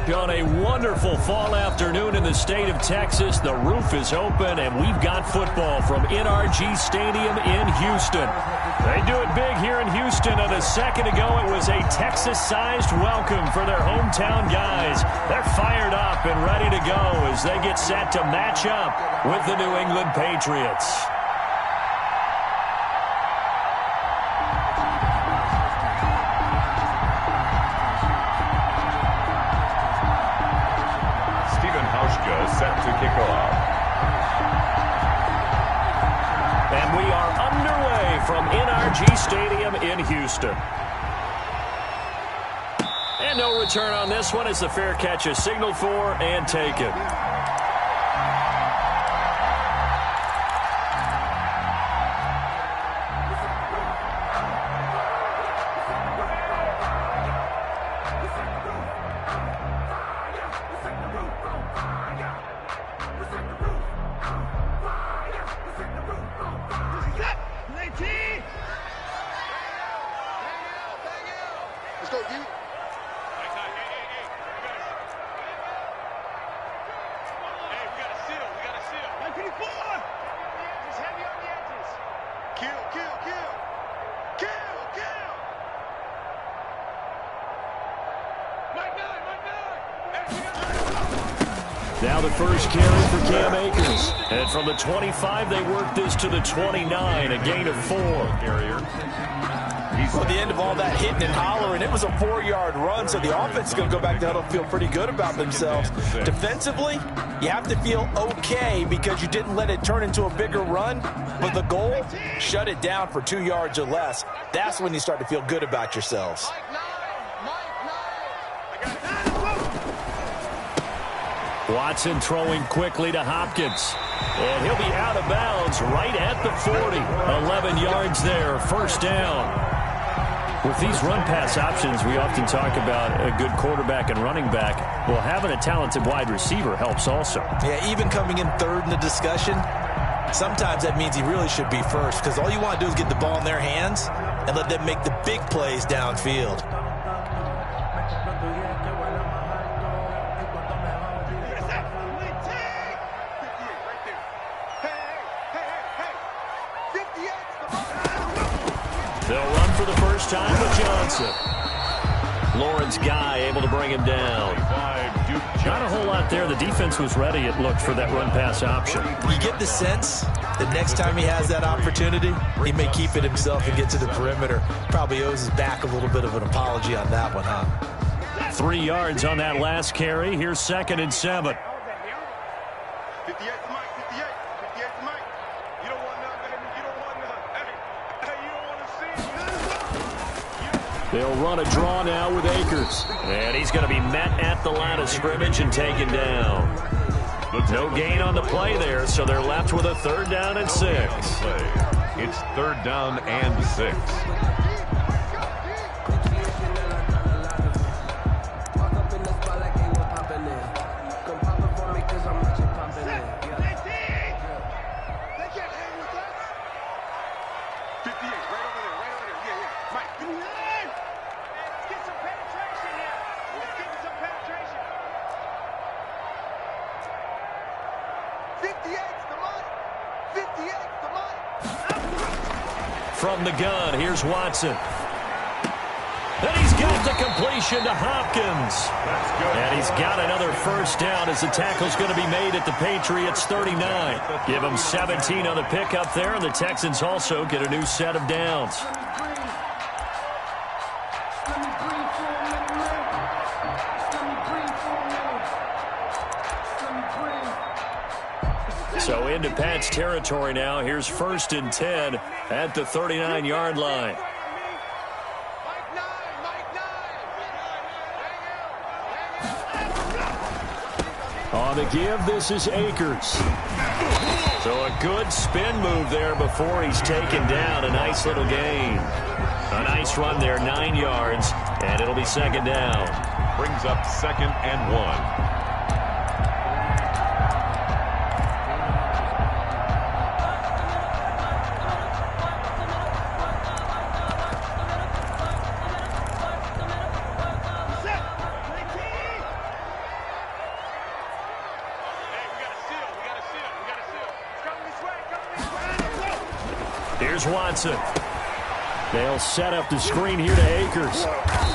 On a wonderful fall afternoon in the state of Texas, the roof is open, and we've got football from NRG Stadium in Houston. They do it big here in Houston, and a second ago it was a Texas-sized welcome for their hometown guys. They're fired up and ready to go as they get set to match up with the New England Patriots. Set to kick off. And we are underway from NRG Stadium in Houston. And no return on this one as the fair catch is signaled for and taken. Now the first carry for Cam Akers. And from the 25, they work this to the 29, a gain of 4. Well, at the end of all that hitting and hollering, it was a 4-yard run, so the offense is going to go back to huddle and feel pretty good about themselves. Defensively, you have to feel okay because you didn't let it turn into a bigger run, but the goal, shut it down for 2 yards or less. That's when you start to feel good about yourselves. Watson throwing quickly to Hopkins. And he'll be out of bounds right at the 40. 11 yards there, first down. With these run-pass options, we often talk about a good quarterback and running back. Well, having a talented wide receiver helps also. Yeah, even coming in third in the discussion, sometimes that means he really should be first because all you want to do is get the ball in their hands and let them make the big plays downfield. They'll run for the first time with Johnson. Lawrence Guy able to bring him down. Not a whole lot there. The defense was ready, it looked, for that run-pass option. You get the sense that next time he has that opportunity, he may keep it himself and get to the perimeter. Probably owes his back a little bit of an apology on that one, huh? 3 yards on that last carry. Here's 2nd and 7. 58 to Mike, 58. 58 to Mike. You don't want none, baby. You don't want none. Hey, you don't want to see it. They'll run a draw now with Akers. And he's going to be met at the line of scrimmage and taken down. No gain on the play there, so they're left with a 3rd down and 6. It's 3rd down and 6. From the gun, here's Watson. And he's got the completion to Hopkins. And he's got another first down as the tackle's going to be made at the Patriots' 39. Give them 17 on the pickup there, and the Texans also get a new set of downs. So into Pat's territory now. Here's 1st and 10 at the 39-yard line. On the give, this is Akers. So a good spin move there before he's taken down. A nice little gain. A nice run there, 9 yards, and it'll be 2nd down. Brings up 2nd and 1. Here's Watson. They'll set up the screen here to Akers.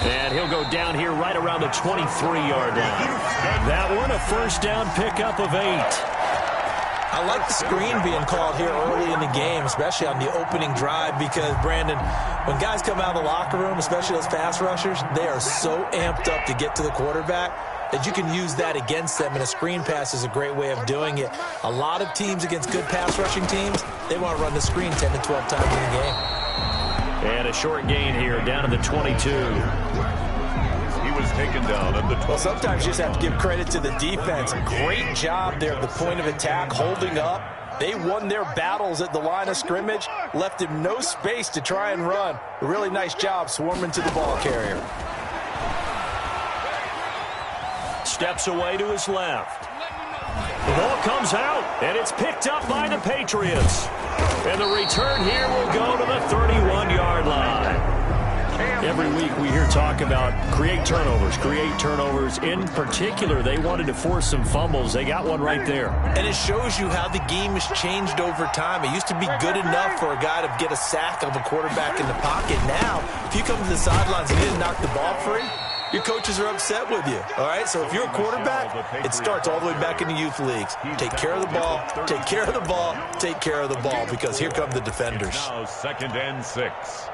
And he'll go down here right around the 23-yard line. That one, a first down pickup of 8. I like the screen being called here early in the game, especially on the opening drive, because, Brandon, when guys come out of the locker room, especially those pass rushers, they are so amped up to get to the quarterback that you can use that against them, and a screen pass is a great way of doing it. A lot of teams against good pass rushing teams, they want to run the screen 10 to 12 times in the game. And a short gain here, down to the 22. He was taken down at the 20. Well, sometimes you just have to give credit to the defense. Great job there at the point of attack, holding up. They won their battles at the line of scrimmage, left him no space to try and run. A really nice job swarming to the ball carrier. Steps away to his left. The ball comes out, and it's picked up by the Patriots. And the return here will go to the 31-yard line. Every week we hear talk about create turnovers. In particular, they wanted to force some fumbles. They got one right there. And it shows you how the game has changed over time. It used to be good enough for a guy to get a sack of a quarterback in the pocket. Now, if you come to the sidelines and you didn't knock the ball free, your coaches are upset with you, all right? So if you're a quarterback, it starts all the way back in the youth leagues. Take care of the ball, take care of the ball, take care of the ball, because here come the defenders. Now 2nd and 6.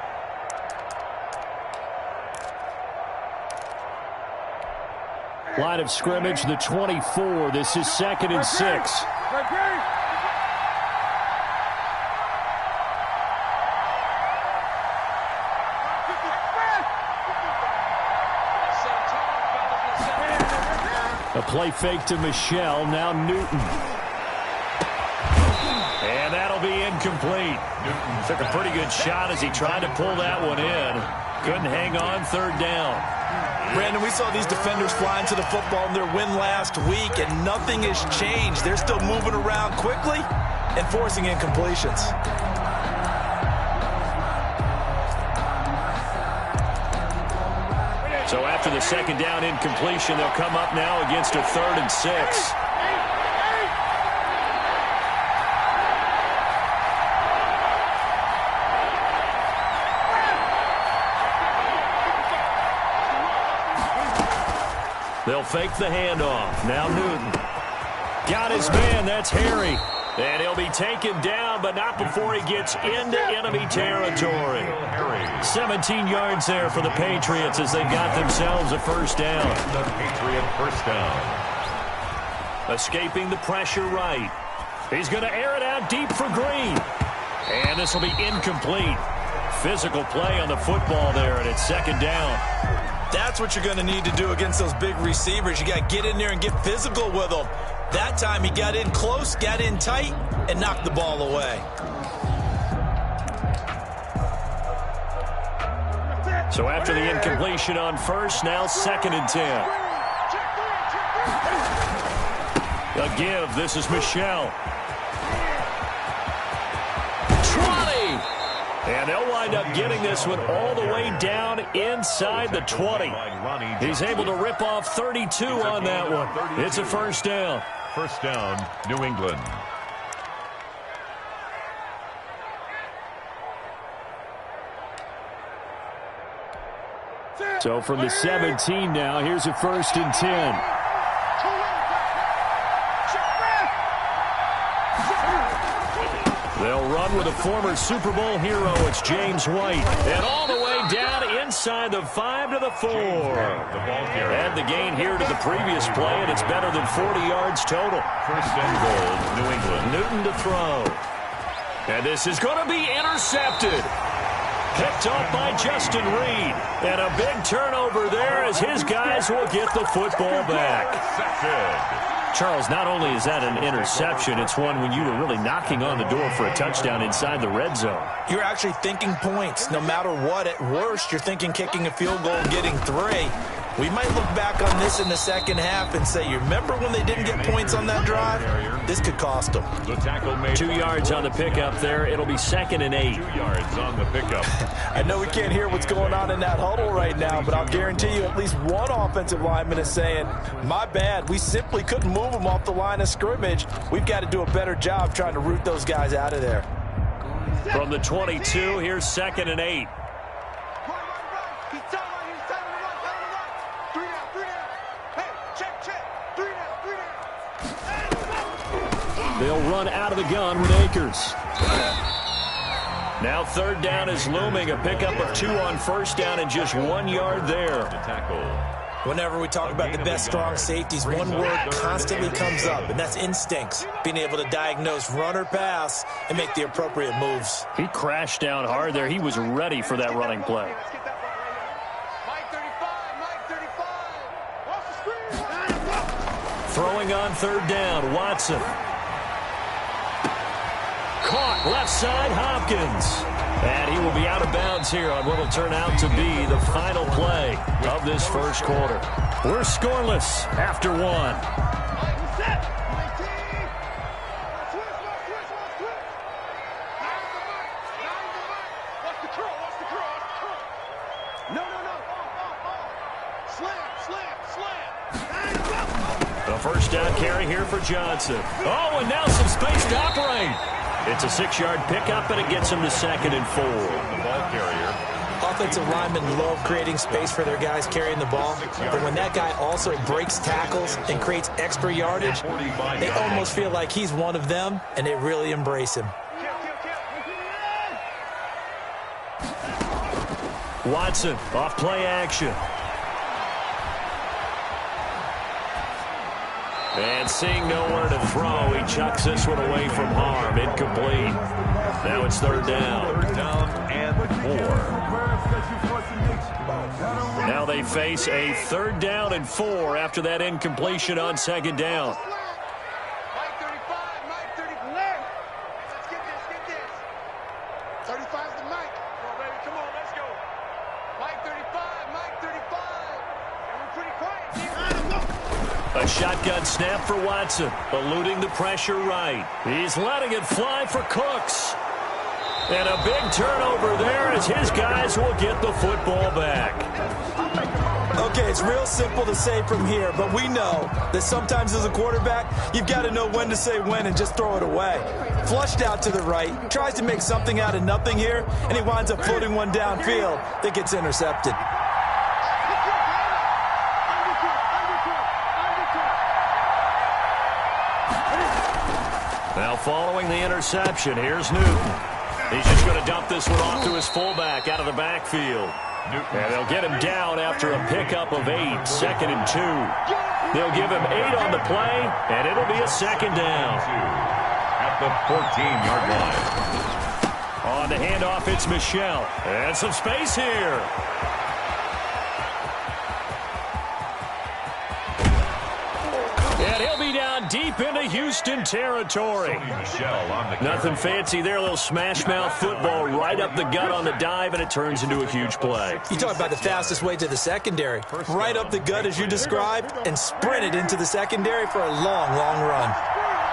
Line of scrimmage, the 24. This is 2nd and 6. A play fake to Michelle, now Newton. And that'll be incomplete. Newton took a pretty good shot as he tried to pull that one in. Couldn't hang on, 3rd down. Brandon, we saw these defenders fly into the football in their win last week, and nothing has changed. They're still moving around quickly and forcing incompletions. So after the 2nd down incompletion, they'll come up now against a 3rd and 6. They'll fake the handoff. Now Newton. Got his man. That's Harry. And he'll be taken down, but not before he gets into enemy territory. 17 yards there for the Patriots as they've got themselves a first down. The Patriot first down. Escaping the pressure right. He's going to air it out deep for Green. And this will be incomplete. Physical play on the football there, and it's 2nd down. That's what you're going to need to do against those big receivers. You got to get in there and get physical with them. That time he got in close, got in tight, and knocked the ball away. So after the incompletion on first, now 2nd and 10. A give. This is Michelle. And they'll wind up getting this one all the way down inside the 20. He's able to rip off 32 on that one. It's a first down. First down, New England. So from the 17 now, here's a 1st and 10. They'll run with a former Super Bowl hero. It's James White. And all the way down inside the 5 to the 4. And the gain here to the previous play, and it's better than 40 yards total. First and goal, New England. Newton to throw. And this is going to be intercepted. Picked off by Justin Reed. And a big turnover there as his guys will get the football back. Charles, not only is that an interception, it's one when you were really knocking on the door for a touchdown inside the red zone. You're actually thinking points. No matter what, at worst, you're thinking kicking a field goal and getting 3. We might look back on this in the second half and say, you remember when they didn't get points on that drive? This could cost them. The tackle made 2 yards on the pickup there. It'll be 2nd and 8. 2 yards on the pickup. I know we can't hear what's going on in that huddle right now, but I'll guarantee you at least one offensive lineman is saying, my bad, we simply couldn't move them off the line of scrimmage. We've got to do a better job trying to root those guys out of there. From the 22, here's 2nd and 8. They'll run out of the gun with Akers. Now 3rd down is looming. A pickup of 2 on 1st down and just 1 yard there. Whenever we talk about the best strong safeties, one word constantly comes up, and that's instincts. Being able to diagnose run or pass and make the appropriate moves. He crashed down hard there. He was ready for that running play. Throwing on 3rd down, Watson. Caught left side, Hopkins. And he will be out of bounds here on what will turn out to be the final play of this first quarter. We're scoreless after 1. The first down carry here for Johnson. Oh, and now some space to operate. It's a 6-yard pickup, and it gets him to 2nd and 4. The ball carrier. Offensive linemen love creating space for their guys carrying the ball, but when that guy also breaks tackles and creates extra yardage, they almost feel like he's one of them, and they really embrace him. Watson off play action. And seeing nowhere to throw, he chucks this one away from harm. Incomplete. Now it's 3rd down. 3rd down and 4. Now they face a 3rd down and 4 after that incompletion on 2nd down. Mike 35, Mike 35. Let's get this. 35's the Mike. Come on, baby. Come on, let's go. Mike 35, Mike 35. And we're pretty quiet here. A shotgun snap for Watson, eluding the pressure right. He's letting it fly for Cooks. And a big turnover there as his guys will get the football back. Okay, it's real simple to say from here, but we know that sometimes as a quarterback, you've got to know when to say when and just throw it away. Flushed out to the right, tries to make something out of nothing here, and he winds up floating one downfield that gets intercepted. Now following the interception, here's Newton. He's just going to dump this one off to his fullback out of the backfield. And they'll get him down after a pickup of 8, 2nd and 2. They'll give him 8 on the play, and it'll be a 2nd down. At the 14-yard line. On the handoff, it's Michel. And some space here. And he'll be down deep into Houston territory. Nothing fancy there. A little smash-mouth football right up the gut on the dive, and it turns into a huge play. You talk about the fastest way to the secondary. Right up the gut as you described, and sprinted into the secondary for a long, long run.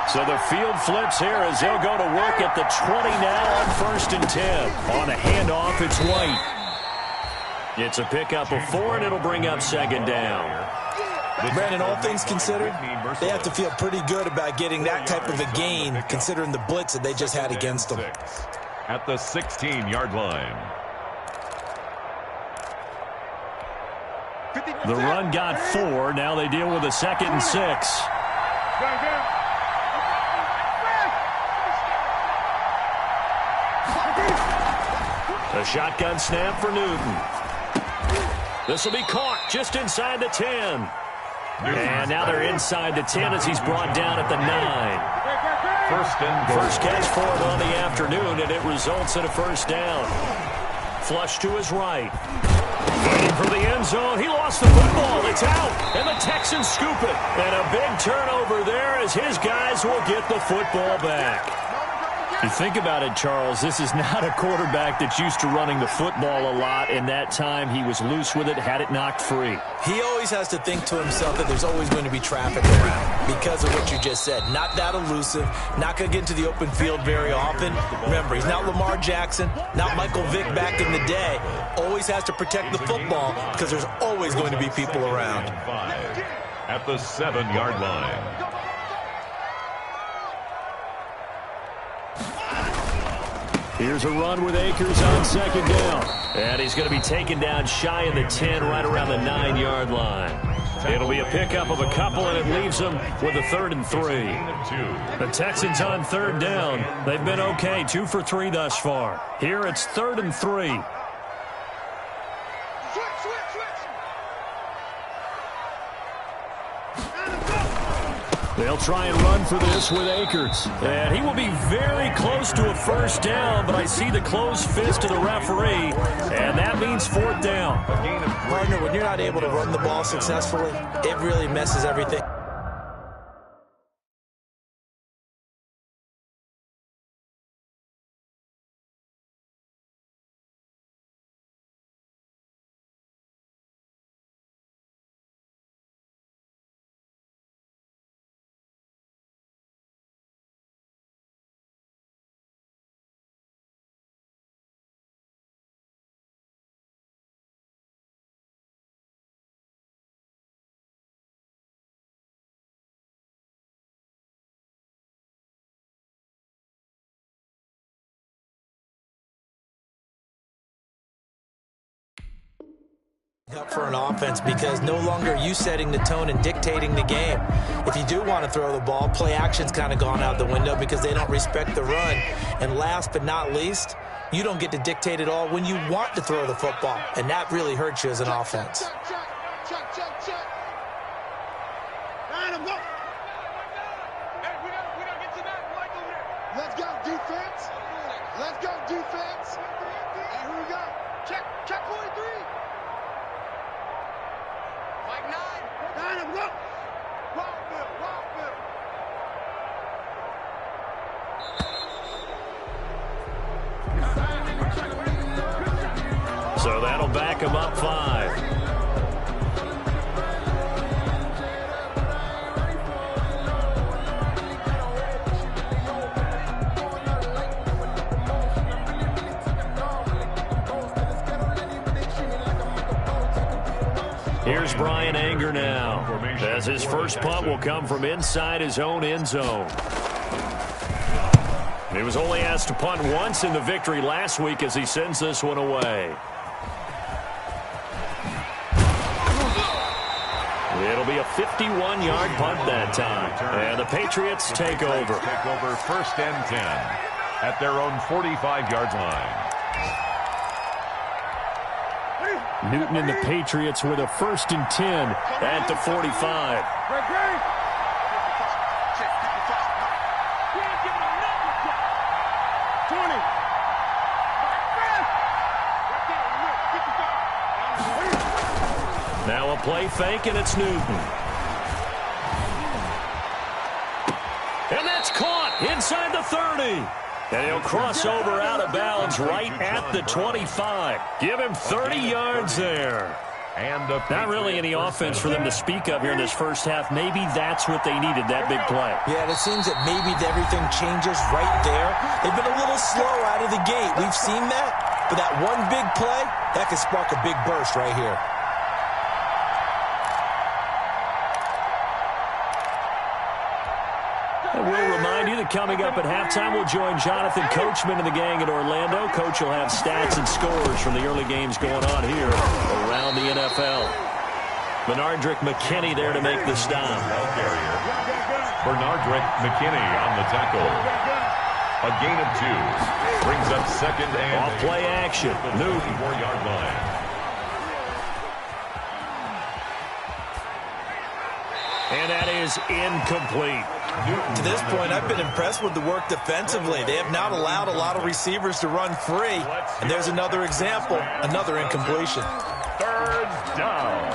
So the field flips here as they'll go to work at the 20 now on 1st and 10. On a handoff, it's White. It's a pickup of 4, and it'll bring up 2nd down. Brandon, all things considered, they have to feel pretty good about getting that type of a gain, considering the blitz that they just had against them. At the 16-yard line. The run got 4. Now they deal with a 2nd and 6. A shotgun snap for Newton. This will be caught just inside the 10. And now they're inside the 10 as he's brought down at the 9. First catch for him on the afternoon, and it results in a 1st down. Flush to his right. Waiting for the end zone. He lost the football. It's out, and the Texans scoop it. And a big turnover there as his guys will get the football back. You think about it, Charles, this is not a quarterback that's used to running the football a lot, and that time he was loose with it, had it knocked free. He always has to think to himself that there's always going to be traffic around because of what you just said. Not that elusive, not going to get into the open field very often. Remember, he's not Lamar Jackson, not Michael Vick back in the day. Always has to protect the football because there's always going to be people around. At the 7-yard line. Here's a run with Akers on second down. And he's going to be taken down shy of the 10, right around the 9-yard line. It'll be a pickup of a couple, and it leaves them with a 3rd and 3. The Texans on 3rd down. They've been okay, 2 for 3 thus far. Here it's 3rd and 3. They'll try and run for this with Akers. And he will be very close to a first down, but I see the closed fist of the referee, and that means 4th down. Partner, when you're not able to run the ball successfully, it really messes everything. For an offense, because no longer are you setting the tone and dictating the game. If you do want to throw the ball, play action's kind of gone out the window because they don't respect the run. And last but not least, you don't get to dictate it all when you want to throw the football, and that really hurts you as an offense. Let's go defense. Let's go defense. And here we go. Check 43. Like 9. 9, go. Wild Bill. So that'll back him up 5. Here's Brian Anger now, as his first punt will come from inside his own end zone. He was only asked to punt once in the victory last week as he sends this one away. It'll be a 51-yard punt that time, and the Patriots take over. Take over 1st and 10 at their own 45-yard line. Newton and the Patriots with a 1st and 10 at the 45. Now a play fake, and it's Newton. And that's caught inside the 30. And he'll cross over out of bounds right at the 25. Give him 30 yards there. And not really any offense for them to speak of here in this first half. Maybe that's what they needed, that big play. Yeah, it seems that maybe everything changes right there. They've been a little slow out of the gate. We've seen that. But that one big play, that could spark a big burst right here. We'll remind you that coming up at halftime, we'll join Jonathan Coachman and the gang in Orlando. Coach will have stats and scores from the early games going on here around the NFL. Bernardrick McKinney there to make the stop. Bernardrick McKinney on the tackle. A gain of 2. Brings up 2nd and off play action. Newton. 4-yard line. And that is incomplete. To this point, I've been impressed with the work defensively. They have not allowed a lot of receivers to run free. And there's another example, another incompletion. 3rd down.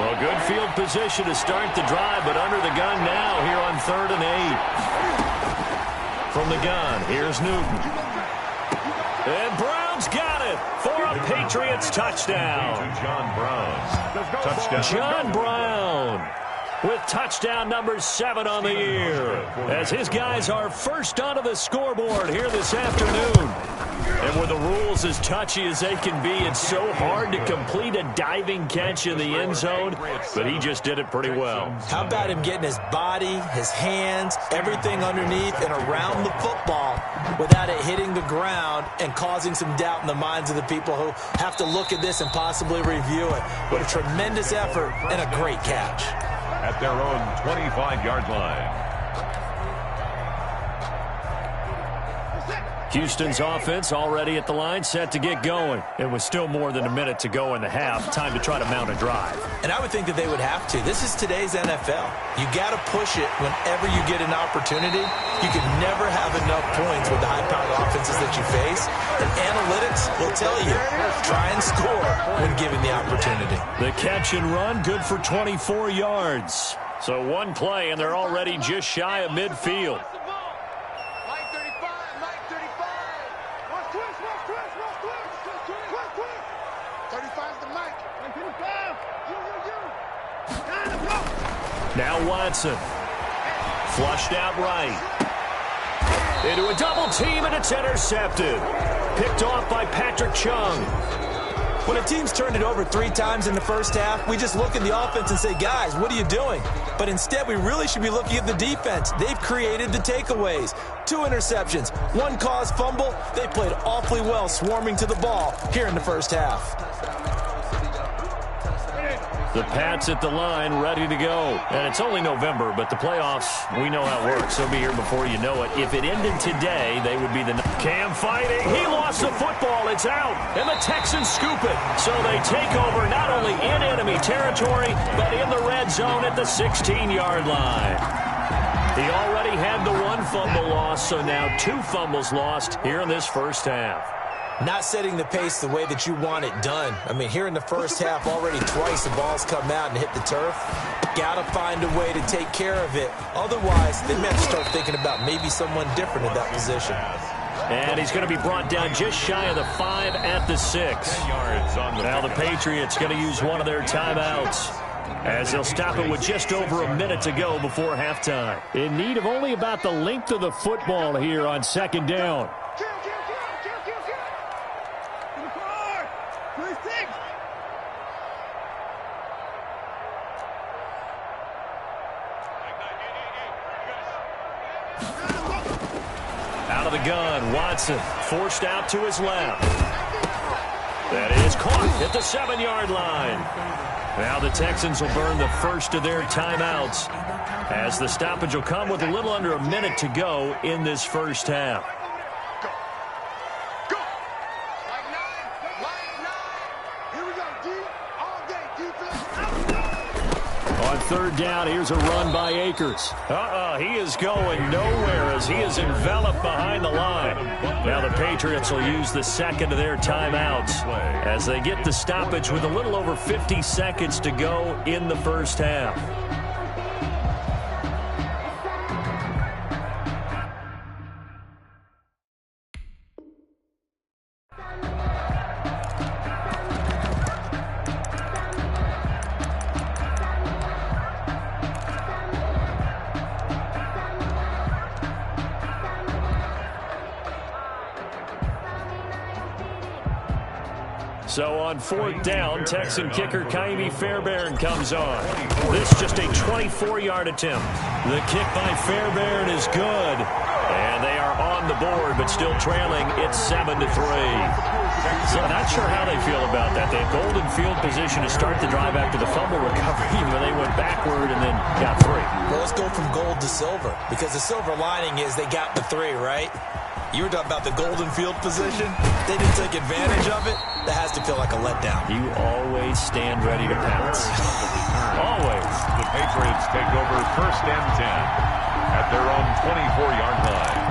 Well, good field position to start the drive, but under the gun now here on 3rd and 8. From the gun, here's Newton. And Brown's got it for a Patriots touchdown. John Brown. Touchdown. John Brown with touchdown number 7 on the year, as his guys are first onto the scoreboard here this afternoon. And with the rules as touchy as they can be, it's so hard to complete a diving catch in the end zone, but he just did it pretty well. How about him getting his body, his hands, everything underneath and around the football without it hitting the ground and causing some doubt in the minds of the people who have to look at this and possibly review it. What a tremendous effort and a great catch. At their own 25-yard line. Houston's offense already at the line, set to get going. It was still more than a minute to go in the half. Time to try to mount a drive. And I would think that they would have to. This is today's NFL. You got to push it whenever you get an opportunity. You can never have enough points with the high-powered offenses that you face. And analytics will tell you, try and score when given the opportunity. The catch and run, good for 24 yards. So one play, and they're already just shy of midfield. 35's the mic. Now Watson. Flushed out right. Into a double team, and it's intercepted. Picked off by Patrick Chung. When a team's turned it over 3 times in the first half, we just look at the offense and say, guys, what are you doing? But instead, we really should be looking at the defense. They've created the takeaways. 2 interceptions, 1 caused fumble. They played awfully well swarming to the ball here in the first half. The Pats at the line, ready to go. And it's only November, but the playoffs, we know how it works. They'll be here before you know it. If it ended today, they would be the... Cam fighting. He lost the football. It's out. And the Texans scoop it. So they take over not only in enemy territory, but in the red zone at the 16-yard line. He already had the 1 fumble loss, so now 2 fumbles lost here in this first half. Not setting the pace the way that you want it done. I mean, here in the first half, already twice the ball's come out and hit the turf. Got to find a way to take care of it. Otherwise, they may have to start thinking about maybe someone different at that position. And he's going to be brought down just shy of the 5 at the 6. Now the Patriots going to use one of their timeouts, as they'll stop it with just over a minute to go before halftime. In need of only about the length of the football here on second down. Out of the gun, Watson forced out to his left. That is caught at the 7-yard line. Now the Texans will burn the first of their timeouts, as the stoppage will come with a little under a minute to go in this first half. Go. Line 9. Here we go, D. All day, defense. On third down, here's a run by Akers. He is going nowhere as he is enveloped behind the line. Now the Patriots will use the second of their timeouts as they get the stoppage with a little over 50 seconds to go in the first half. So on fourth down, Texan kicker Kaimi Fairbairn comes on. This just a 24-yard attempt. The kick by Fairbairn is good. And they are on the board, but still trailing. It's 7-3. So not sure how they feel about that. They have golden field position to start the drive after the fumble recovery, where they went backward and then got 3. Well, let's go from gold to silver, because the silver lining is they got the 3, right? You were talking about the golden field position. They didn't take advantage of it. That has to feel like a letdown. You always stand ready to pounce. Always. The Patriots take over first and 10 at their own 24-yard line.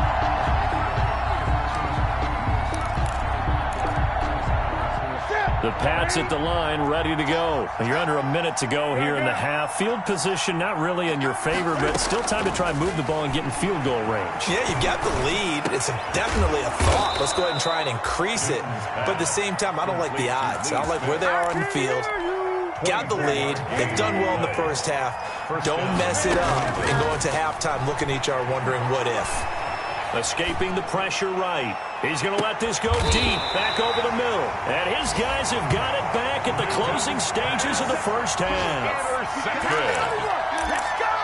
The Pats at the line, ready to go. You're under a minute to go here in the half. Field position not really in your favor, but still time to try and move the ball and get in field goal range. Yeah, you've got the lead. It's definitely a thought. Let's go ahead and try and increase it. But at the same time, I don't like the odds. I don't like where they are on the field. got the lead. They've done well in the first half. Don't mess it up and go into halftime looking at each other wondering what if. Escaping the pressure right. He's going to let this go deep, back over the middle. And his guys have got it back at the closing stages of the first half.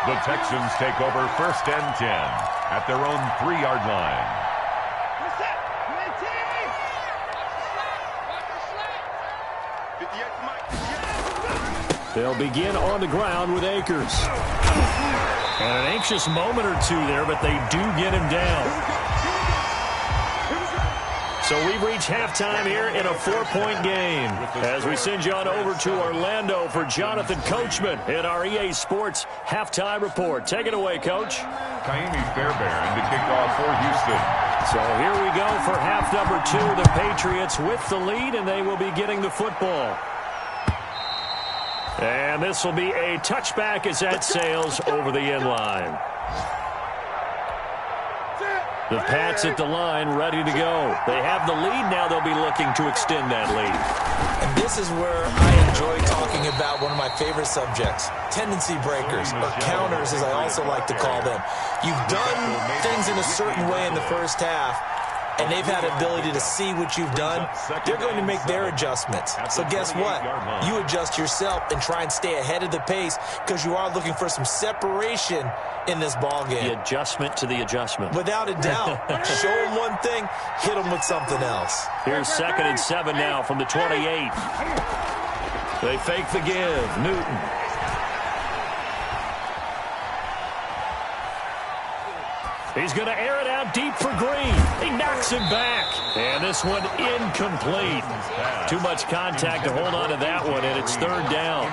The Texans take over 1st and 10 at their own 3-yard line. They'll begin on the ground with Akers. And an anxious moment or two there, but they do get him down. So we've reached halftime here in a 4-point game as we send you on over to Orlando for Jonathan Coachman in our EA Sports Halftime Report. Take it away, Coach. Kaimi Fairbairn to kick off for Houston. So here we go for half number 2. The Patriots with the lead, and they will be getting the football. And this will be a touchback as that sails over the end line. The Pats at the line, ready to go. They have the lead now. They'll be looking to extend that lead. And this is where I enjoy talking about one of my favorite subjects, tendency breakers, or counters as I also like to call them. You've done things in a certain way in the first half, and they've had the ability to see what you've done. They're going to make their adjustments. So guess what? You adjust yourself and try and stay ahead of the pace because you are looking for some separation in this ball game. The adjustment to the adjustment. Without a doubt. Show them one thing, hit them with something else. Here's 2nd and 7 now from the 28. They fake the give. Newton. He's going to air it out deep for Green. He knocks him back. And this one incomplete. Too much contact to hold on to that one, and it's 3rd down.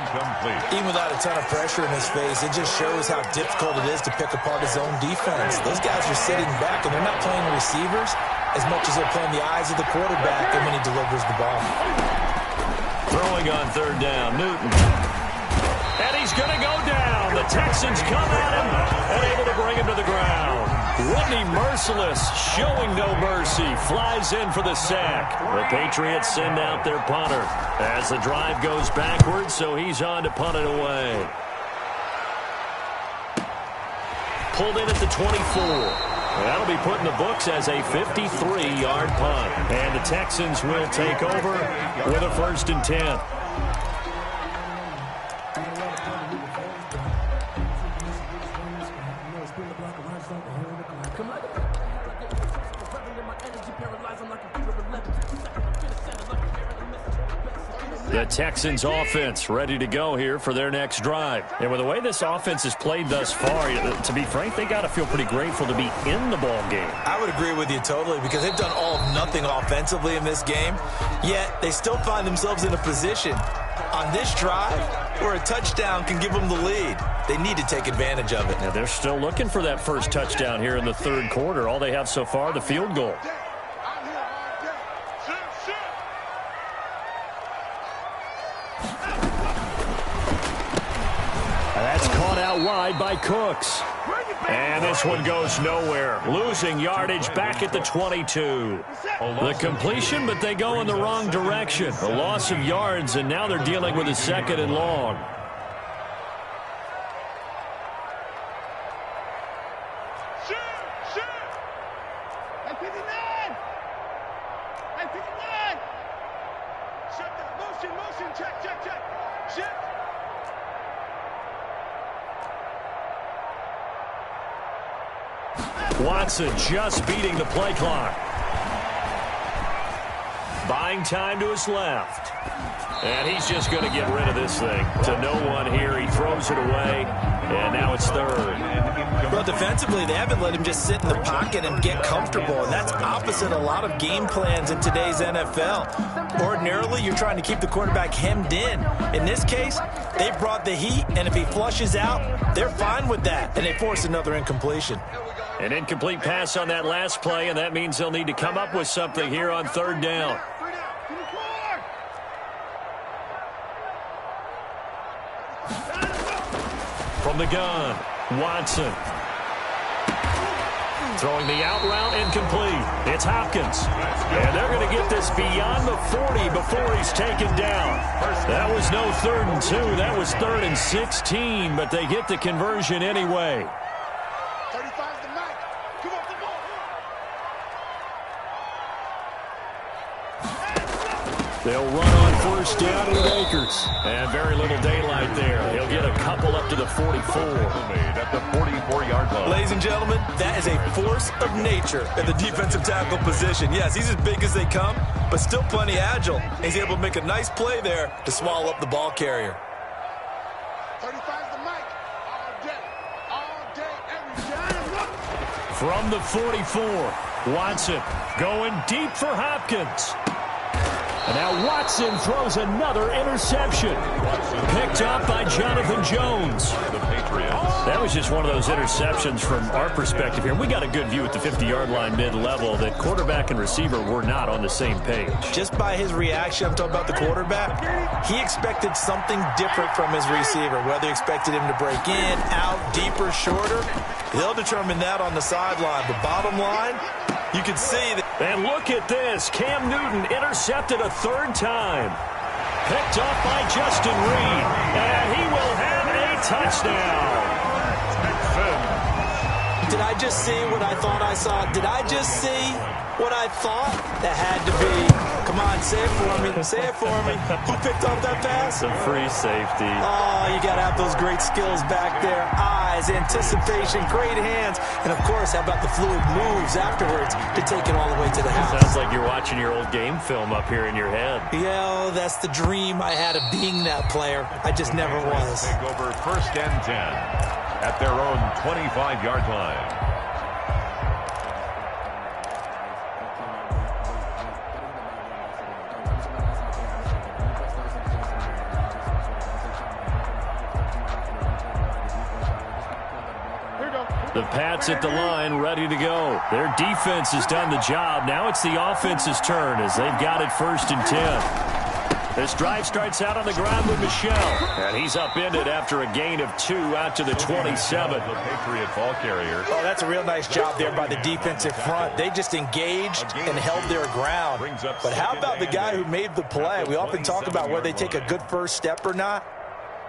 Even without a ton of pressure in his face, it just shows how difficult it is to pick apart his own defense. Those guys are sitting back, and they're not playing receivers as much as they're playing the eyes of the quarterback and when he delivers the ball. Throwing on 3rd down, Newton. And he's going to go down. The Texans come at him and able to bring him to the ground. Whitney Merciless, showing no mercy, flies in for the sack. The Patriots send out their punter as the drive goes backwards, so he's on to punt it away. Pulled in at the 24. That'll be put in the books as a 53-yard punt. And the Texans will take over with a 1st and 10. The Texans offense ready to go here for their next drive. And with the way this offense has played thus far, to be frank, they got to feel pretty grateful to be in the ball game. I would agree with you totally because they've done all of nothing offensively in this game, yet they still find themselves in a position on this drive where a touchdown can give them the lead. They need to take advantage of it. Now they're still looking for that first touchdown here in the 3rd quarter. All they have so far, the field goal. That's caught out wide by Cooks. And this one goes nowhere. Losing yardage back at the 22. The completion, but they go in the wrong direction. A loss of yards, and now they're dealing with a 2nd and long. Watson just beating the play clock. Buying time to his left. And he's just going to get rid of this thing to no one here. He throws it away, and now it's 3rd. Well, defensively, they haven't let him just sit in the pocket and get comfortable, and that's opposite a lot of game plans in today's NFL. Ordinarily, you're trying to keep the quarterback hemmed in. In this case, they brought the heat, and if he flushes out, they're fine with that, and they force another incompletion. An incomplete pass on that last play, and that means they'll need to come up with something here on 3rd down. From the gun, Watson. Throwing the out route incomplete. It's Hopkins. And they're going to get this beyond the 40 before he's taken down. That was no 3rd and 2. That was 3rd and 16, but they get the conversion anyway. 35's the mic. Come on, come on. They'll run on 1st down with Akers. And very little daylight there. He'll get a couple up to the 44. At the 44-yard line. Ladies and gentlemen, that is a force of nature at the defensive tackle position. Yes, he's as big as they come, but still plenty agile. He's able to make a nice play there to swallow up the ball carrier. 35's the mic. All day, every time. From the 44, Watson going deep for Hopkins. And now Watson throws another interception. Picked up by Jonathan Jones. The Patriots. That was just one of those interceptions from our perspective here. We got a good view at the 50-yard line mid-level that quarterback and receiver were not on the same page. Just by his reaction, I'm talking about the quarterback, he expected something different from his receiver. Whether he expected him to break in, out, deeper, shorter, they'll determine that on the sideline. But bottom line, you can see that. And look at this. Cam Newton intercepted a 3rd time. Picked up by Justin Reed. And he will have a touchdown. Did I just see what I thought I saw? Did I just see what I thought? That had to be. Come on, say it for me. Say it for me. Who picked up that pass? The free safety. Oh, you got to have those great skills back there. Eyes, anticipation, great hands. And, of course, how about the fluid moves afterwards to take it all the way to the house? Sounds like you're watching your old game film up here in your head. Yeah, that's the dream I had of being that player. I just never was. Take over 1st and 10 at their own 25-yard line. The Pats at the line, ready to go. Their defense has done the job. Now it's the offense's turn as they've got it 1st and 10. This drive starts out on the ground with Michel. And he's upended after a gain of 2 out to the 27. The Patriot ball carrier. Oh, that's a real nice job there by the defensive front. They just engaged and held their ground. But how about the guy who made the play? We often talk about whether they take a good first step or not.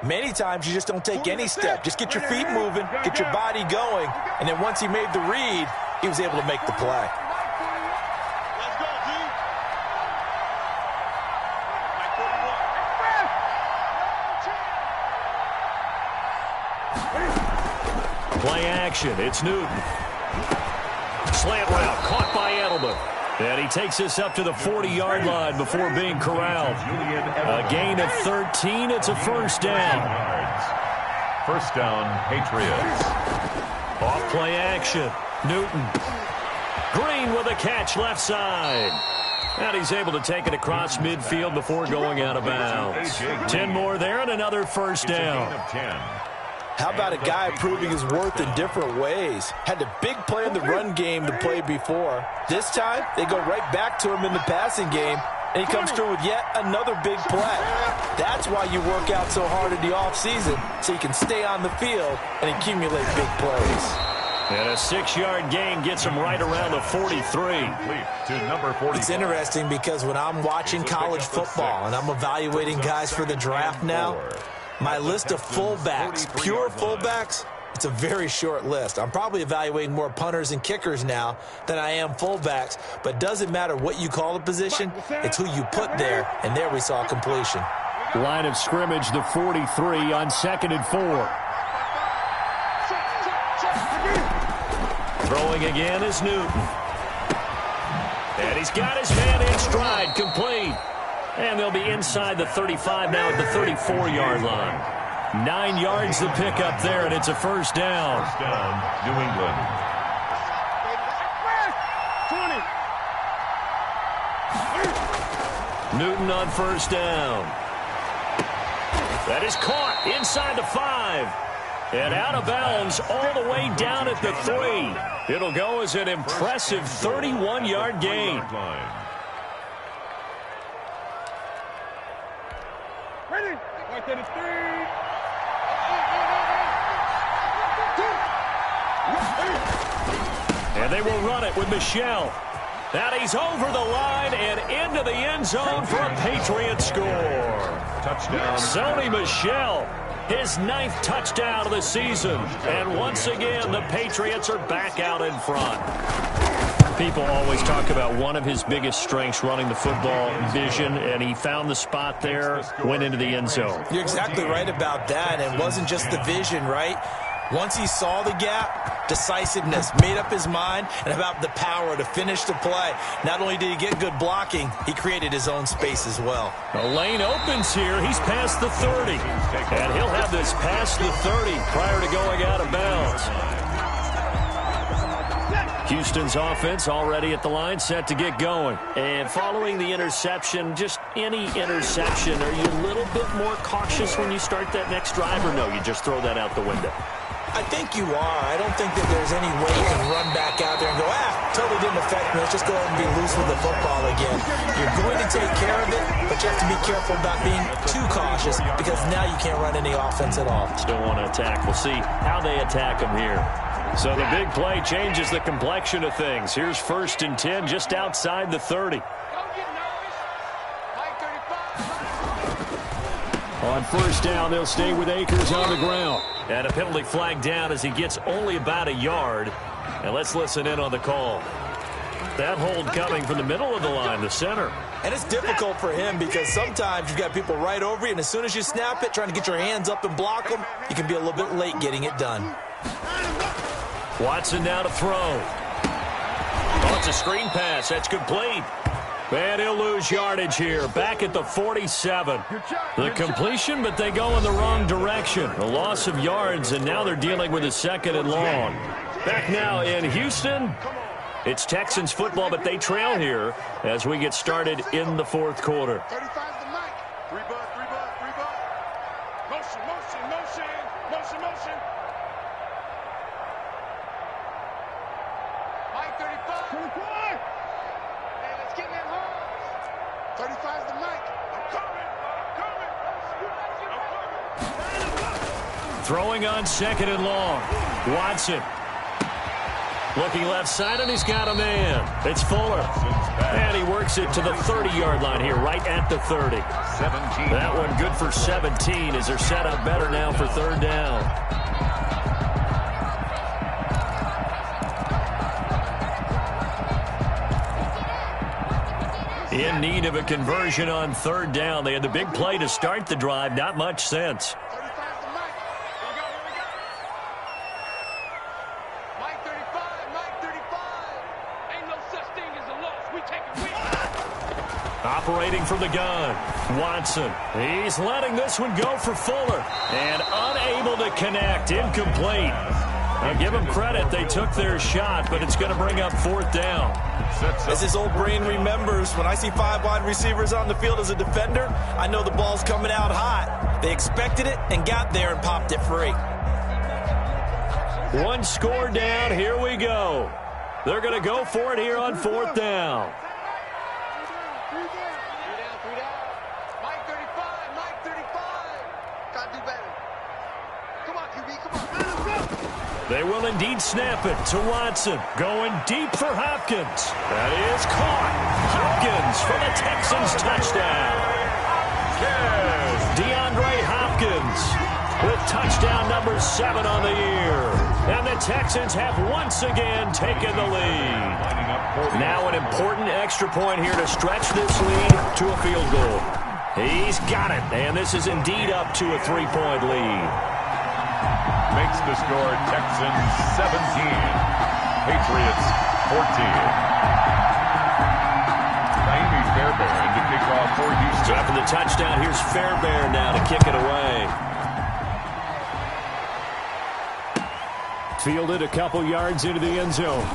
Many times you just don't take any step. Just get your feet moving, get your body going, and then once he made the read, he was able to make the play. Play action. It's Newton. Slant route caught by Edelman. And he takes us up to the 40-yard line before being corralled. A gain of 13. It's a 1st down. 1st down, Patriots. Off play action. Newton. Green with a catch left side. And he's able to take it across midfield before going out of bounds. 10 more there and another 1st down. How about a guy proving his worth in different ways? Had a big play in the run game to play before. This time, they go right back to him in the passing game, and he comes through with yet another big play. That's why you work out so hard in the offseason, so you can stay on the field and accumulate big plays. And a 6-yard gain gets him right around the 43. It's interesting because when I'm watching college football and I'm evaluating guys for the draft now, my list of fullbacks, pure fullbacks, it's a very short list. I'm probably evaluating more punters and kickers now than I am fullbacks, but doesn't matter what you call the position, it's who you put there, and there we saw completion. Line of scrimmage, the 43 on 2nd and 4. Throwing again is Newton. And he's got his man in stride, complete. And they'll be inside the 35 now at the 34-yard line. 9 yards the pickup there, and it's a 1st down. 1st down, New England. 20. Newton on 1st down. That is caught inside the 5. And out of bounds all the way down at the 3. It'll go as an impressive 31-yard gain. And And they will run it with Michel. And he's over the line and into the end zone for a Patriot score. Touchdown. Sony Michel, his 9th touchdown of the season. And once again, the Patriots are back out in front. People always talk about one of his biggest strengths running the football, vision, and he found the spot there, went into the end zone. You're exactly right about that, and it wasn't just the vision, right? Once he saw the gap, decisiveness, made up his mind, and about the power to finish the play. Not only did he get good blocking, he created his own space as well. The lane opens here. He's past the 30. And he'll have this past the 30 prior to going out of bounds. Houston's offense already at the line, set to get going. And following the interception, just any interception, are you a little bit more cautious when you start that next drive, or no, you just throw that out the window? I think you are. I don't think that there's any way you can run back out there and go, totally didn't affect me. Let's just go ahead and be loose with the football again. You're going to take care of it, but you have to be careful about being too cautious because now you can't run any offense at all. Still want to attack. We'll see how they attack them here. So the big play changes the complexion of things. Here's 1st and 10 just outside the 30. On 1st down, they'll stay with Akers on the ground. And a penalty flag down as he gets only about a yard. And let's listen in on the call. That hold coming from the middle of the line, the center. And it's difficult for him because sometimes you've got people right over you, and as soon as you snap it, trying to get your hands up and block them, you can be a little bit late getting it done. Watson now to throw. Oh, it's a screen pass. That's complete. And he'll lose yardage here. Back at the 47. The completion, but they go in the wrong direction. A loss of yards, and now they're dealing with a 2nd and long. Back now in Houston. It's Texans football, but they trail here as we get started in the 4th quarter. 35's the mic. 3 bud. Motion. Mike 35. 24. Hey, let's get in that hole. 35's the mic. I'm coming. Throwing on 2nd and long. Watson. Looking left side, and he's got a man. It's Fuller. And he works it to the 30-yard line here, right at the 30. 17. That one good for 17 as they're set up better now for 3rd down. In need of a conversion on 3rd down. They had the big play to start the drive. Not much sense. 35's the mic. Here we go. Mike 35. Ain't no such thing as a loss. We take a win. Operating from the gun. Watson. He's letting this one go for Fuller. And unable to connect. Incomplete. Now give them credit. They took their shot, but it's going to bring up 4th down. As his old brain remembers, when I see 5 wide receivers on the field as a defender, I know the ball's coming out hot. They expected it and got there and popped it free. 1 score down. Here we go. They're going to go for it here on 4th down. 3 down. Mike 35. Gotta do better. Come on, QB, come on. They will indeed snap it to Watson. Going deep for Hopkins. That is caught. Hopkins for the Texans touchdown. DeAndre Hopkins with touchdown number 7 on the year. And the Texans have once again taken the lead. Now an important extra point here to stretch this lead to a field goal. He's got it, and this is indeed up to a 3-point lead. Makes the score Texans 17, Patriots 14. Naimi Fairbairn to kick off for Houston. After the touchdown, here's Fairbairn now to kick it away. Fielded a couple yards into the end zone.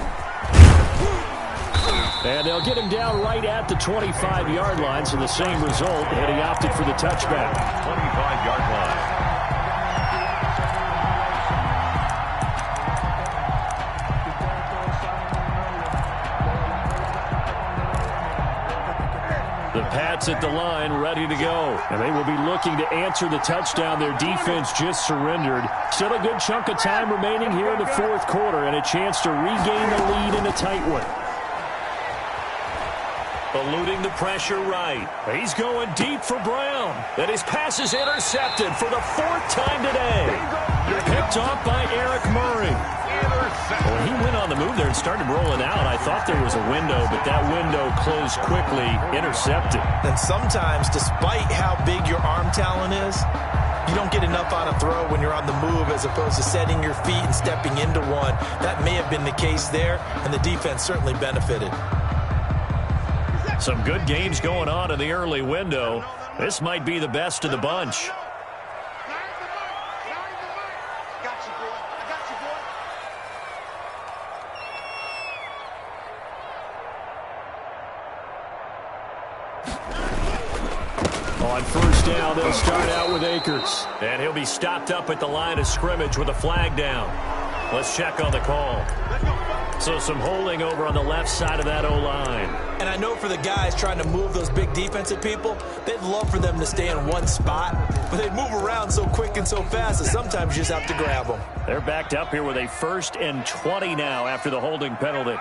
And they'll get him down right at the 25-yard line, so the same result, and he opted for the touchback. 25-yard line. The Pats at the line, ready to go. And they will be looking to answer the touchdown their defense just surrendered. Still a good chunk of time remaining here in the fourth quarter and a chance to regain the lead in a tight one. Eluding the pressure right. He's going deep for Brown. And his pass is intercepted for the fourth time today. Picked off by Eric Murray. When he went on the move there and started rolling out, I thought there was a window, but that window closed quickly, intercepted. And sometimes, despite how big your arm talent is, you don't get enough on a throw when you're on the move as opposed to setting your feet and stepping into one. That may have been the case there, and the defense certainly benefited. Some good games going on in the early window. This might be the best of the bunch. On first down, they'll start out with Akers. And he'll be stopped up at the line of scrimmage with a flag down. Let's check on the call. So some holding over on the left side of that O-line. And I know for the guys trying to move those big defensive people, they'd love for them to stay in one spot, but they'd move around so quick and so fast that sometimes you just have to grab them. They're backed up here with a 1st and 20 now after the holding penalty.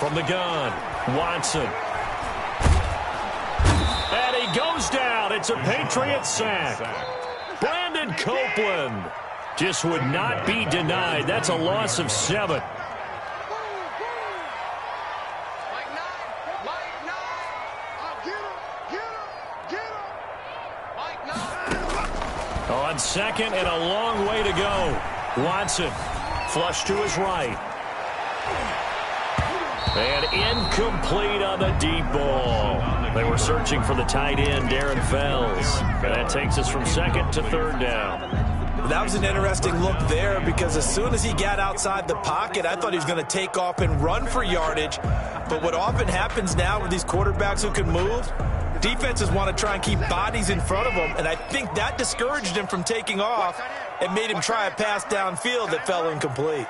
From the gun, Watson. And he goes down. It's a Patriot sack. Brandon Copeland just would not be denied. That's a loss of 7. On second and a long way to go. Watson, flush to his right. And incomplete on the deep ball. They were searching for the tight end, Darren Fells. And that takes us from second to third down. That was an interesting look there because as soon as he got outside the pocket, I thought he was going to take off and run for yardage. But what often happens now with these quarterbacks who can move, defenses want to try and keep bodies in front of them. And I think that discouraged him from taking off and made him try a pass downfield that fell incomplete.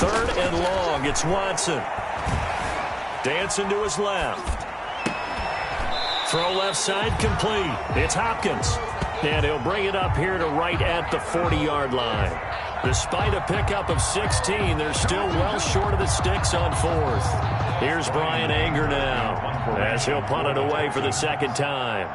Third and long, it's Watson. Dancing to his left. Throw left side complete. It's Hopkins. And he'll bring it up here to right at the 40-yard line. Despite a pickup of 16, they're still well short of the sticks on fourth. Here's Brian Anger now as he'll punt it away for the second time.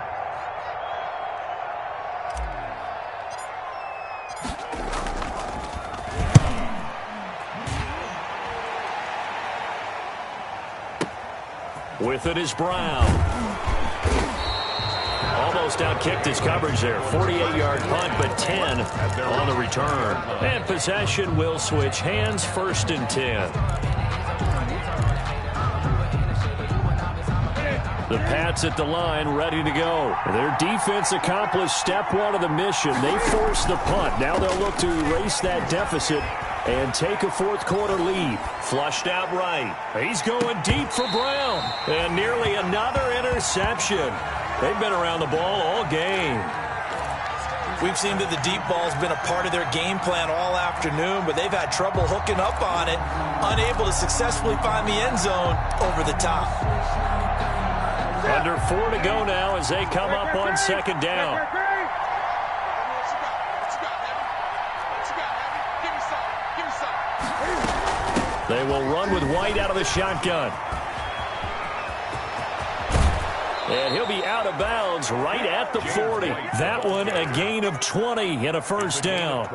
With it is Brown. Almost outkicked his coverage there. 48-yard punt, but 10 on the return. And possession will switch hands, 1st and 10. The Pats at the line, ready to go. Their defense accomplished step 1 of the mission. They forced the punt. Now they'll look to erase that deficit and take a fourth quarter lead. Flushed out right. He's going deep for Brown. And nearly another interception. They've been around the ball all game. We've seen that the deep ball's been a part of their game plan all afternoon, but they've had trouble hooking up on it, unable to successfully find the end zone over the top. Under 4 to go now as they come up on second down. They will run with White out of the shotgun. And he'll be out of bounds right at the 40. That one a gain of 20 and a first down.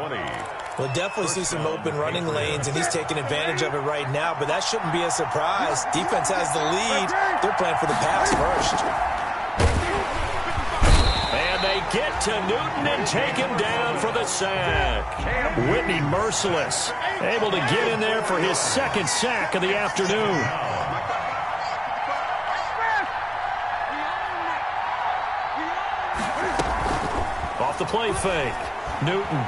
We'll definitely see some open running lanes, and he's taking advantage of it right now, but that shouldn't be a surprise. Defense has the lead. They're playing for the pass first. And they get to Newton and take him down for the sack. Whitney merciless, able to get in there for his second sack of the afternoon. Off the play fake, Newton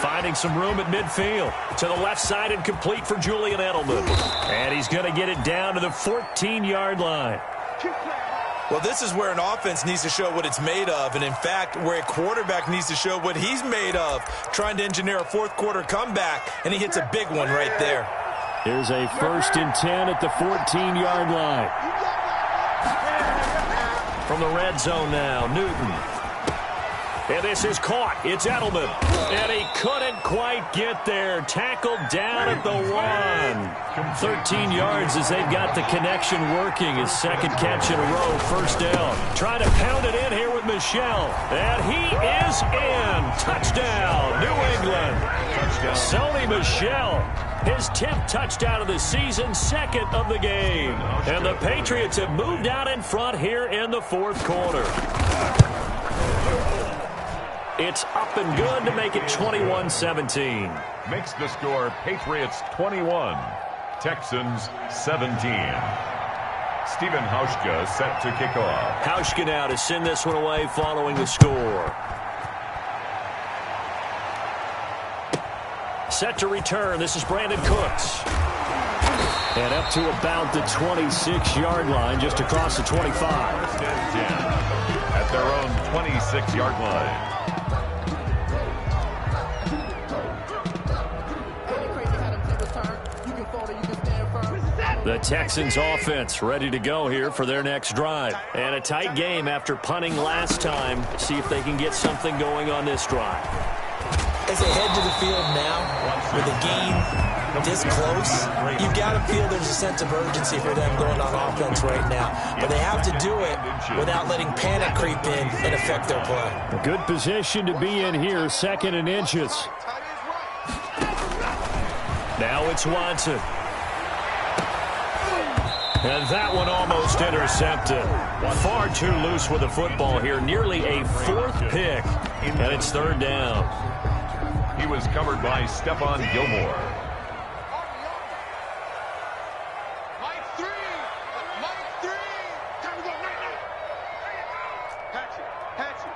finding some room at midfield. To the left side and complete for Julian Edelman. And he's going to get it down to the 14-yard line. Well, this is where an offense needs to show what it's made of, and in fact, where a quarterback needs to show what he's made of, trying to engineer a fourth-quarter comeback, and he hits a big one right there. Here's a 1st and 10 at the 14-yard line. From the red zone now, Newton. And this is caught. It's Edelman. And he couldn't quite get there. Tackled down at the 1. 13 yards as they've got the connection working. His second catch in a row. First down. Trying to pound it in here with Michel. And he is in. Touchdown, New England. Sony Michel. His 10th touchdown of the season, second of the game. And the Patriots have moved out in front here in the fourth quarter. It's up and good to make it 21-17. Makes the score Patriots 21, Texans 17. Stephen Hauschka set to kick off. Hauschka now to send this one away following the score. Set to return. This is Brandon Cooks. And up to about the 26-yard line, just across the 25. First and 10 at their own 26-yard line. The Texans offense ready to go here for their next drive. And a tight game after punting last time. See if they can get something going on this drive. As they head to the field now, with a game this close, you've got to feel there's a sense of urgency for them going on offense right now. But they have to do it without letting panic creep in and affect their play. A good position to be in here, 2nd and inches. Now it's Watson. And that one almost intercepted. Far too loose with the football here. Nearly a 4th pick. And it's 3rd down. He was covered by Stephon Gilmore. Mike 3. Mike 3. Time to go right now. Patch it. Patch it.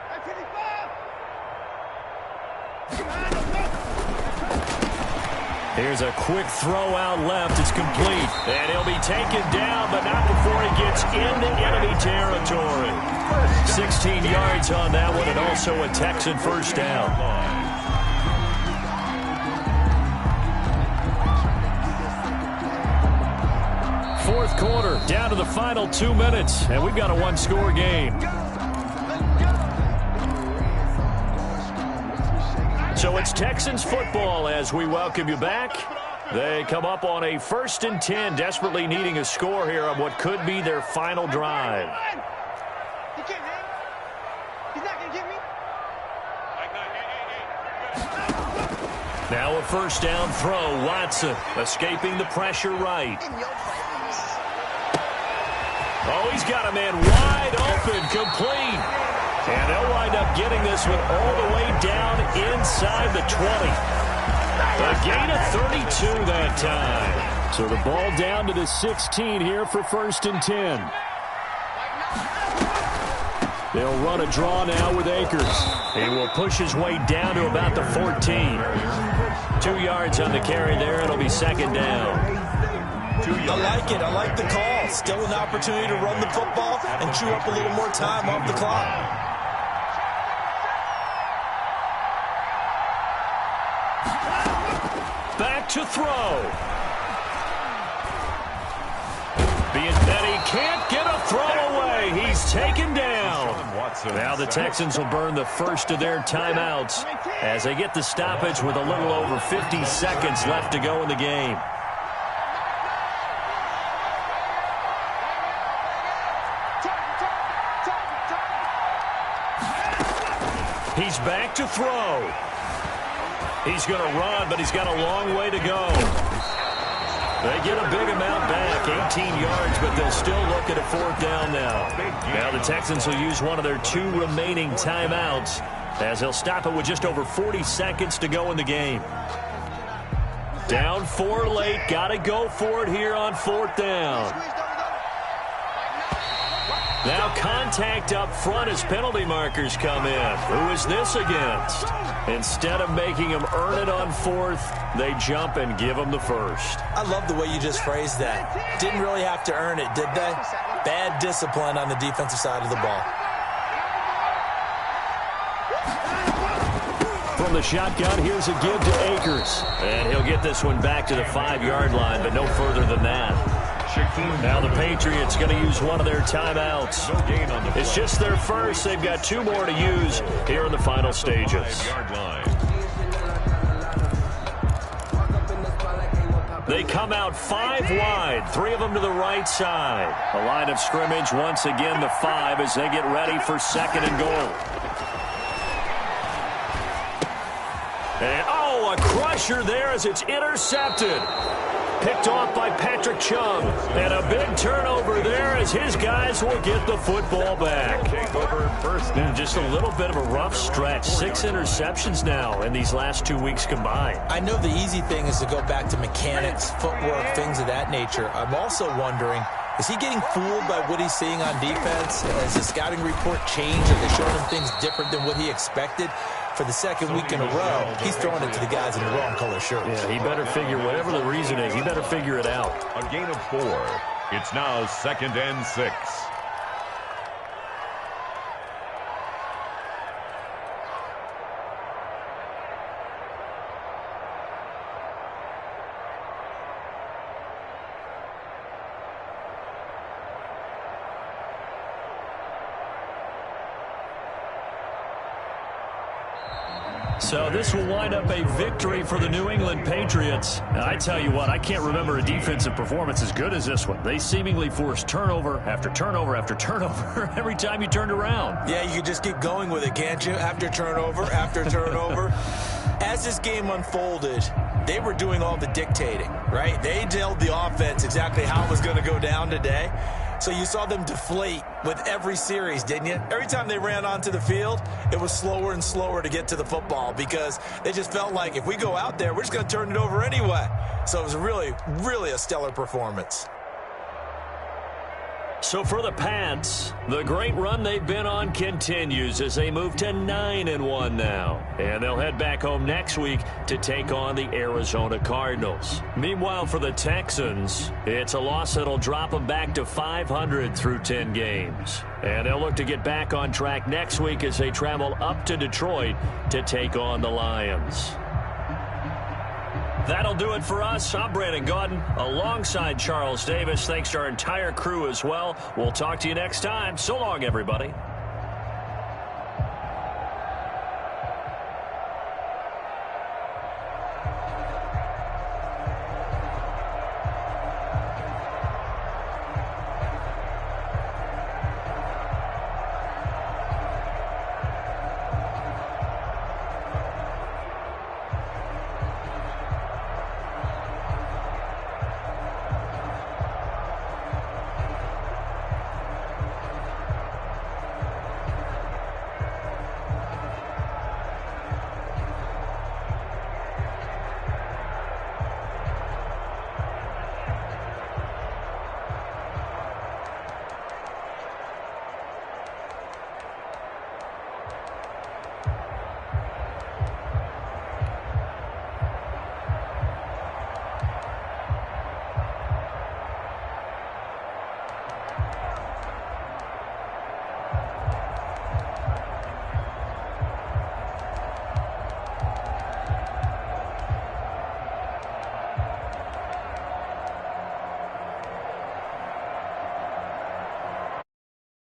That's 55. Here's a quick throw out left. It's complete. And he'll be taken down, but not before he gets into enemy territory. 16 yards on that one, and also a Texan first down. Fourth quarter, down to the final 2 minutes, and we've got a one-score game. So it's Texans football as we welcome you back. They come up on a 1st and 10, desperately needing a score here on what could be their final drive. He can't hang. He's not going to get me. Now a first down throw. Watson escaping the pressure right. Oh, he's got a man wide open, complete. And they'll wind up getting this one all the way down inside the 20. A gain of 32 that time. So the ball down to the 16 here for 1st and 10. They'll run a draw now with Akers. He will push his way down to about the 14. 2 yards on the carry there. It'll be 2nd down. I like it. I like the call. Still an opportunity to run the football and chew up a little more time off the clock. Back to throw. And he can't get a throw away. He's taken down. Now the Texans will burn the first of their timeouts as they get the stoppage with a little over 50 seconds left to go in the game. He's back to throw. He's going to run, but he's got a long way to go. They get a big amount back, 18 yards, but they'll still look at a 4th down now. Now the Texans will use one of their 2 remaining timeouts as they'll stop it with just over 40 seconds to go in the game. Down 4 late, got to go for it here on 4th down. Now contact up front as penalty markers come in. Who is this against? Instead of making him earn it on 4th, they jump and give him the 1st. I love the way you just phrased that. Didn't really have to earn it, did they? Bad discipline on the defensive side of the ball. From the shotgun, here's a give to Akers. And he'll get this one back to the 5-yard line, but no further than that. Now the Patriots going to use one of their timeouts. It's just their first. They've got 2 more to use here in the final stages. They come out 5 wide, 3 of them to the right side. A line of scrimmage once again the 5 as they get ready for 2nd and goal. And, oh, a crusher there as it's intercepted. Picked off by Patrick Chung. And a big turnover there as his guys will get the football back. Just a little bit of a rough stretch. 6 interceptions now in these last 2 weeks combined. I know the easy thing is to go back to mechanics, footwork, things of that nature. I'm also wondering, is he getting fooled by what he's seeing on defense? Has the scouting report changed? Are they showing him things different than what he expected? For the 2nd week in a row, he's throwing it to the guys in the wrong color shirts. Yeah, he better figure, whatever the reason is, he better figure it out. A gain of 4. It's now 2nd and 6. So this will wind up a victory for the New England Patriots. And I tell you what, I can't remember a defensive performance as good as this one. They seemingly forced turnover after turnover after turnover every time you turned around. Yeah, you could just keep going with it, can't you? After turnover, after turnover. As this game unfolded, they were doing all the dictating, right? They told the offense exactly how it was going to go down today. So you saw them deflate with every series, didn't you? Every time they ran onto the field, it was slower and slower to get to the football because they just felt like if we go out there, we're just going to turn it over anyway. So it was really, really a stellar performance. So for the Pats, the great run they've been on continues as they move to 9-1 now. And they'll head back home next week to take on the Arizona Cardinals. Meanwhile, for the Texans, it's a loss that'll drop them back to 500 through 10 games. And they'll look to get back on track next week as they travel up to Detroit to take on the Lions. That'll do it for us. I'm Brandon Gaudin alongside Charles Davis. Thanks to our entire crew as well. We'll talk to you next time. So long, everybody.